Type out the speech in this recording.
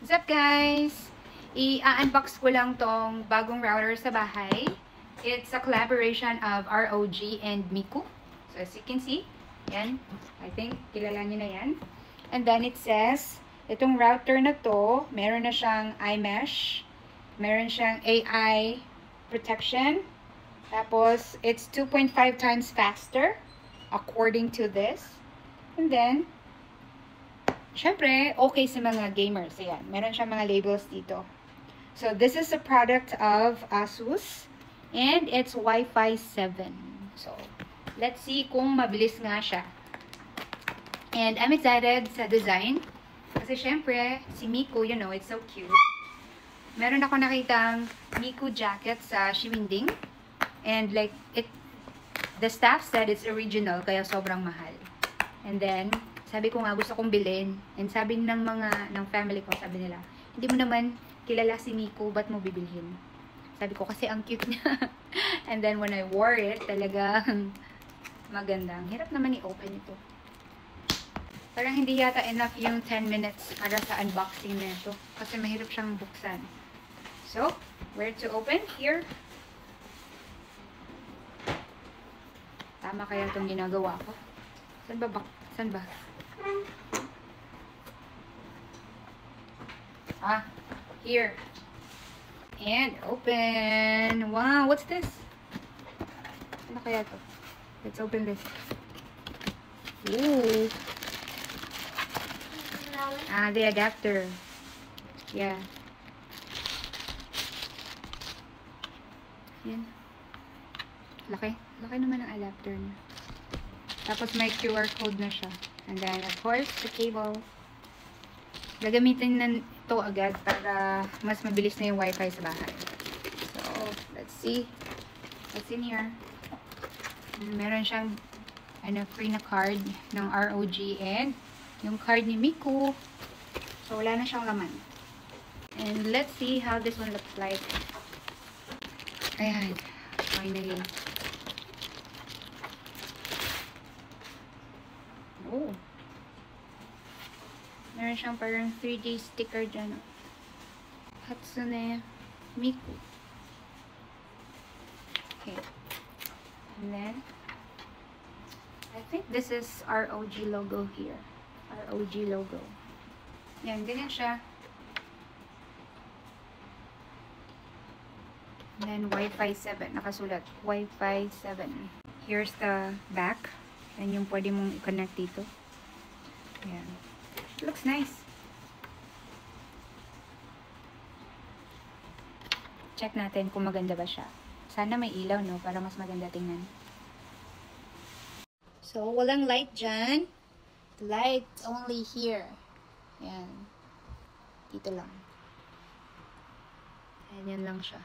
What's up guys? I-unbox ko lang tong bagong router sa bahay. It's a collaboration of ROG and Miku. So as you can see, yan. I think kilala niyo na yan. And then it says, itong router na to, meron na siyang iMesh. Meron siyang AI protection. Tapos, it's 2.5 times faster according to this. And then, syempre, okay sa mga gamers. Ayan, meron siyang mga labels dito. So, this is a product of Asus. And it's Wi-Fi 7. So, let's see kung mabilis nga siya. And I'm excited sa design. Kasi syempre, si Miku, you know, it's so cute. Meron ako nakitang Miku jacket sa Shiminding. And like, the staff said it's original, kaya sobrang mahal. And then, sabi ko nga, gusto kong bilhin. And sabi ng family ko, sabi nila, hindi mo naman kilala si Miku, ba't mo bibilhin? Sabi ko, kasi ang cute niya. And then, when I wore it, talagang maganda. Ang hirap naman i-open ito. Parang hindi yata enough yung 10 minutes para sa unboxing na ito. Kasi mahirap siyang buksan. So, where to open? Here. Tama kaya itong ginagawa ko? Saan ba? Saan ba? Ah, here. And open. Wow, what's this? Ano kaya ito? Let's open this. Ooh. Ah, the adapter. Yeah. Yan. Laki. Laki naman ang adapter niya. Tapos may QR code na siya. And then, of course, the cable. Gagamitin na ito agad para mas mabilis na yung Wi-Fi sa bahay. So, let's see. What's in here? Meron siyang free na card ng ROG and yung card ni Miku. So, wala na siyang laman. And let's see how this one looks like. Ayan. Finally. Oh. Meron siyang parang 3D sticker dyan. Hatsune Miku. Okay. And then, I think this is ROG logo here. ROG logo. Yan, ganyan siya. And then, Wi-Fi 7. Nakasulat. Wi-Fi 7. Here's the back. Yan yung pwede mong i-connect dito. Yan. Looks nice. Check natin kung maganda ba siya. Sana may ilaw, no? Para mas maganda tingnan. So, walang light dyan. The light only here. Yan. Dito lang. Ayan, yan lang siya.